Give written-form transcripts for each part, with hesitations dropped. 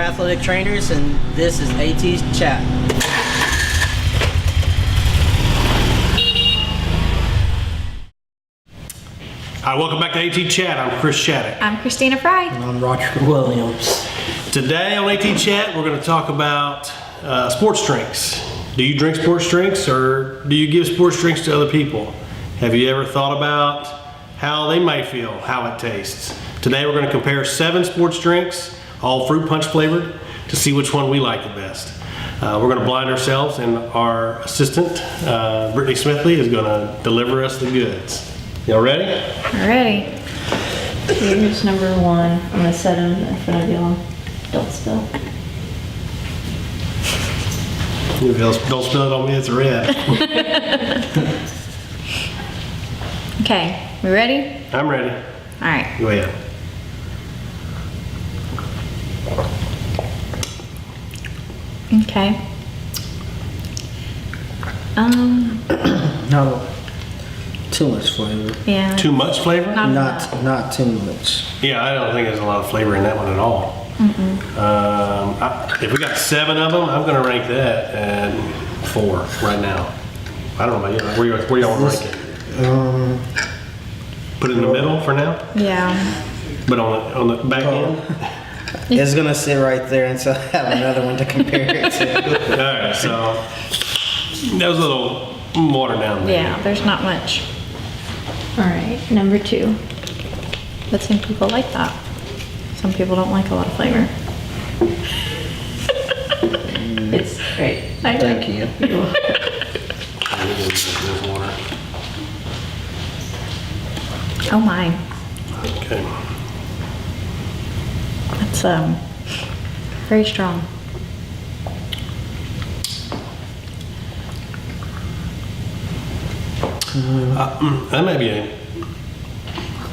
Athletic Trainers, and this is AT's Chat. Hi, welcome back to AT Chat. I'm Chris Shattuck. I'm Christina Fry. And I'm Roger Williams. Today on AT Chat, we're going to talk about sports drinks. Do you drink sports drinks, or do you give sports drinks to other people? Have you ever thought about how they may feel, how it tastes? Today we're going to compare 7 sports drinks, all fruit punch flavored, to see which one we like the best. We're going to blind ourselves, and our assistant, Brittany Smithley, is going to deliver us the goods. Y'all ready? Ready. Here's number 1. I'm gonna set them in front of y'all. Don't spill. Don't spill it on me, it's red. Okay, we ready? I'm ready. All right. Go ahead. Okay. No, too much flavor. Yeah. Too much flavor? Not too much. Yeah, I don't think there's a lot of flavor in that one at all. If we got 7 of them, I'm going to rank that at 4 right now. I don't know about you. Where y'all rank it? Put it in the middle for now, Yeah. but on the back end. It's gonna sit right there until I have another one to compare it to. All right, so that was a little watered down there. Yeah. There's not much, Alright, number 2. but some people like that. Some people don't like a lot of flavor. It's great. Thank you. There's water. Oh my. Okay. That's very strong. That may be a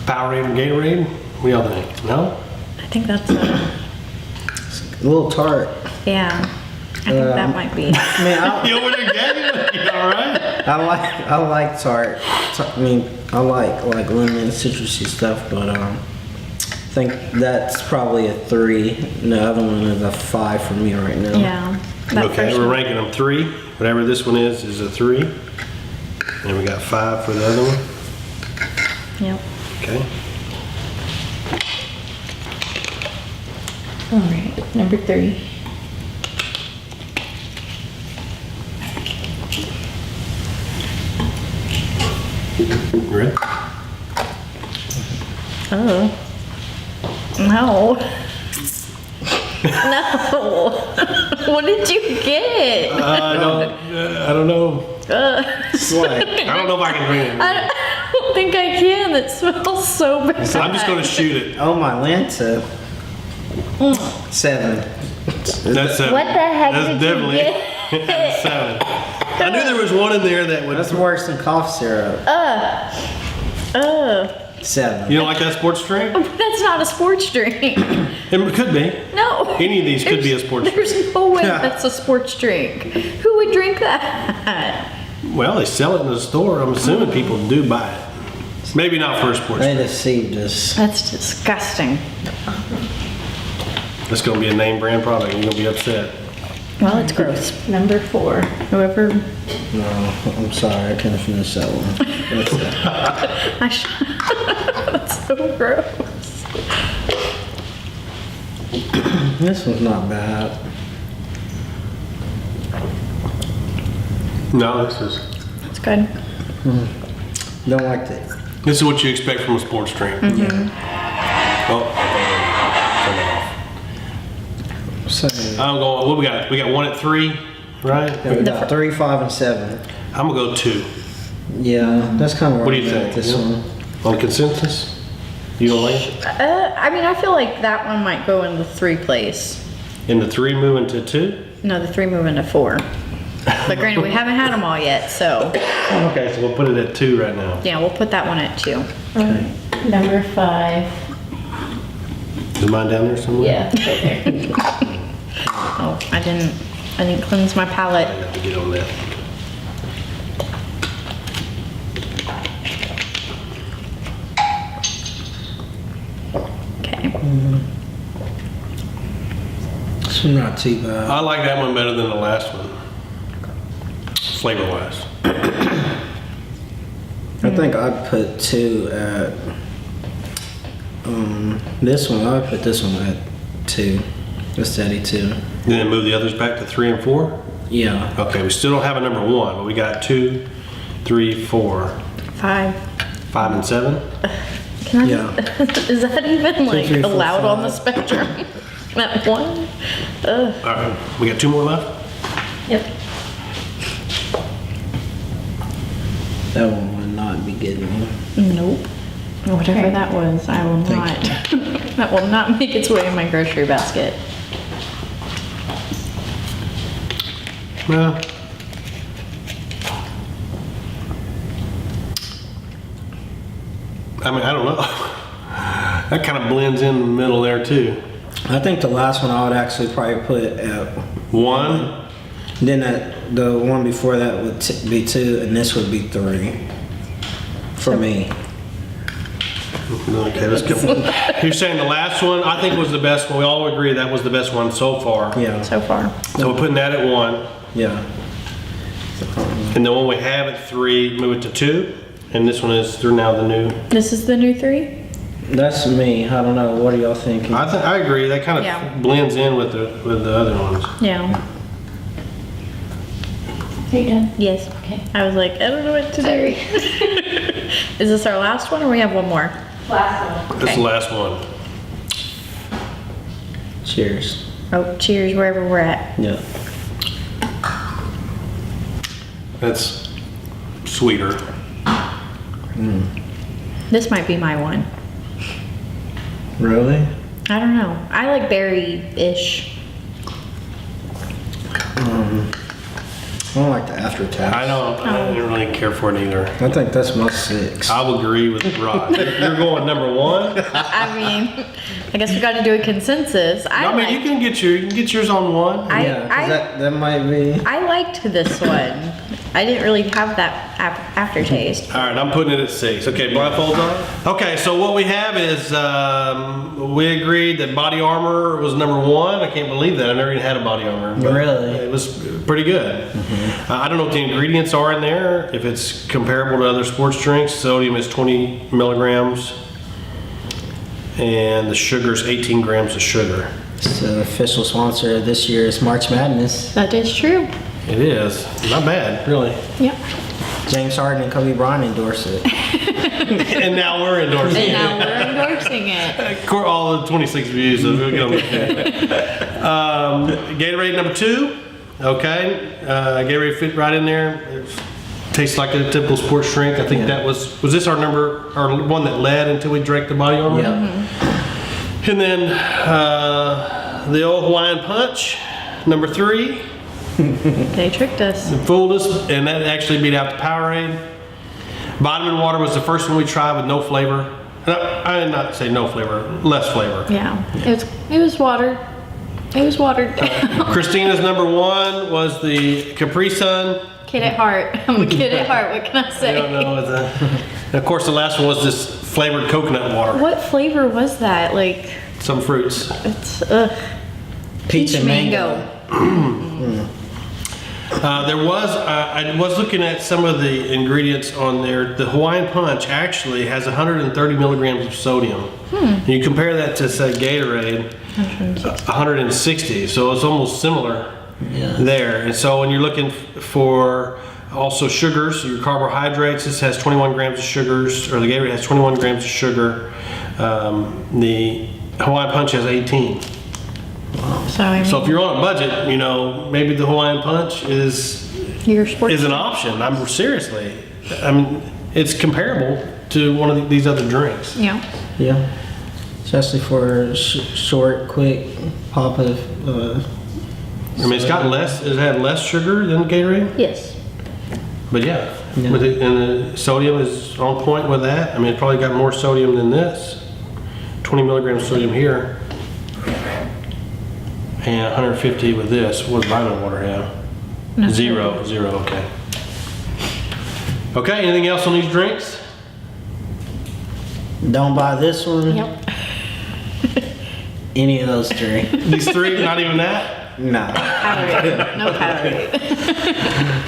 Powerade or Gatorade. What do y'all think? No? I think that's A little tart. yeah. I think that might be. I mean, You over there gagging? You all right? I like tart. I mean, I like lemon, citrusy stuff, but I think that's probably a 3. The other one is a 5 for me right now. Yeah. That Okay, first we're one. ranking them 3. Whatever this one is a 3. And we got 5 for the other one. Yep. Okay. Alright, number 3. You ready? Oh. No. No. What did you get? I don't know. It's like, I don't know if I can drink it. I don't think I can. It smells so bad. I'm just going to shoot it. oh my Lanta. 7. That's 7. What the heck That's did definitely you that's 7. I knew there was one in there that would. That's worse than cough syrup. 7. You don't like that sports drink? That's not a sports drink. It could be. No. Any of these could be a sports drink. There's no way Yeah. that's a sports drink. Who would drink that? Well, they sell it in the store. I'm assuming people do buy it. Maybe not for a sports They drink. deceived us. That's disgusting. That's going to be a name brand product. You're going to be upset. Well, it's gross. Number 4. Whoever. No, I'm sorry, I couldn't finish that one. That's That's so gross. This one's not bad. No, this is good. Don't like it. This is what you expect from a sports drink. Mm-hmm. Oh, turn it off. So, I'm going. What we got? We got one at 3, right? yeah, we got 3, 5, and 7. I'm gonna go 2. Yeah, that's kind of where What do you I'm at think? with this one. On consensus? You don't like it? I mean, I feel like that one might go in the 3 place. In the 3 moving to 2? No, the 3 move into 4. But granted, we haven't had them all yet, so Okay, so we'll put it at 2 right now. yeah, we'll put that one at 2. Alright, number 5. Is mine down there somewhere? Yeah, right there. Oh, I didn't cleanse my palate. I got to get on that. Okay. Not too bad. I like that one better than the last one, flavor-wise. I think I'd put 2 at this one. I'd put this one at 2. A steady 2. And then move the others back to 3 and 4? Yeah. Okay, we still don't have a number 1, but we got 2, 3, 4, 5. 5 and 7. Can I? Yeah. Is that even like 3, 4, allowed on the 5. spectrum? That one? Ugh. All right, we got 2 more left? Yep. That one would not be getting me. Nope. Whatever that was, I will not. That will not make its way in my grocery basket. Well, I mean, I don't know. That kind of blends in the middle there too. I think the last one I would actually probably put at 1. Then the one before that would be 2, and this would be 3 for me. Okay, let's go. You're saying the last one, I think was the best one. We all agree that was the best one so far. Yeah. So far. So we're putting that at 1. Yeah. And the one we have at 3, move it to 2. And this one is through now the new. This is the new 3? That's me. I don't know. What are y'all thinking? I agree. That kind of Yeah. blends in with the other ones. Yeah. Are you done? Yes. Okay. I was like, I don't know what to Sorry. do. Is this our last one or we have one more? Last one. That's the last one. Cheers. Oh, cheers wherever we're at. Yeah. That's sweeter. This might be my one. Really? I don't know. I like berry-ish. I don't like the aftertaste. I don't really care for it either. I think that's my 6. I will agree with Rod. You're going number 1? I mean, I guess we got to do a consensus. I mean, you can get yours on 1. Yeah, 'cause that might be. I liked this one. I didn't really have that aftertaste. All right, I'm putting it at 6. Okay, blindfolds on. Okay, so what we have is we agreed that Bodyarmor was number 1. I can't believe that. I never even had a Bodyarmor. but Really? It was pretty good. I don't know what the ingredients are in there. If it's comparable to other sports drinks, sodium is 20 milligrams, and the sugar is 18 grams of sugar. It's the official sponsor of this year's March Madness. That is true. It is not bad, really. Yep. James Harden and Kobe Bryant endorse it. And now we're endorsing And now it. we're endorsing it. All the 26 views, so we'll get on the Gatorade number 2. Okay, Gatorade fit right in there. It tastes like a typical sports drink. I think that was this our one that led until we drank the Bodyarmor? Yeah. And then the old Hawaiian Punch, number 3. They tricked us. Fooled us, and that actually beat out the Powerade. Vitamin water was the first one we tried with no flavor. No, I did not say no flavor, less flavor. Yeah. It was water. It was watered down. Christina's number 1 was the CapriSun. Kid at heart. I'm a kid at heart. What can I say? I don't know what the. And of course, the last one was this flavored coconut water. What flavor was that? Like, Some fruits. it's Peach and mango. I was looking at some of the ingredients on there. The Hawaiian Punch actually has 130 milligrams of sodium. And you compare that to, say, Gatorade, 160. So it's almost similar there. And so when you're looking for also sugars, your carbohydrates, this has 21 grams of sugars, or the Gatorade has 21 grams of sugar. The Hawaiian Punch has 18. so I mean, So if you're on a budget, maybe the Hawaiian Punch is your sports. an option. Seriously. It's comparable to one of these other drinks. Yeah. Yeah. Especially for short, quick pop of. It's got it had less sugar than Gatorade, Yes. but yeah. Yeah. And the sodium is on point with that. It probably got more sodium than this. 20 milligrams of sodium here. And 150 with this. What does vitamin water have? Nothing. Zero, okay. Okay, anything else on these drinks? Don't buy this one. Yep. any of those three. These three, not even that? No. Powerade. No Powerade.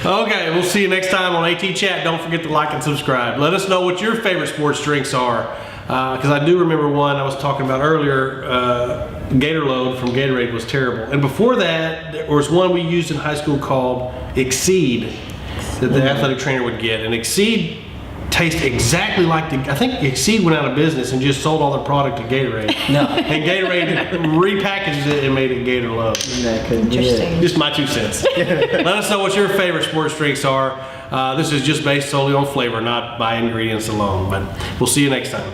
Okay, we'll see you next time on AT Chat. Don't forget to like and subscribe. Let us know what your favorite sports drinks are. Because I do remember one I was talking about earlier, Gatorade from Gatorade was terrible. And before that, there was one we used in high school called Exceed that the athletic trainer would get. And Exceed tastes exactly like I think Exceed went out of business and just sold all their product to Gatorade. No. And Gatorade repackaged it and made it Gatorade. That could be it. Interesting. Just my 2 cents. Let us know what your favorite sports drinks are. This is just based solely on flavor, not by ingredients alone. But we'll see you next time.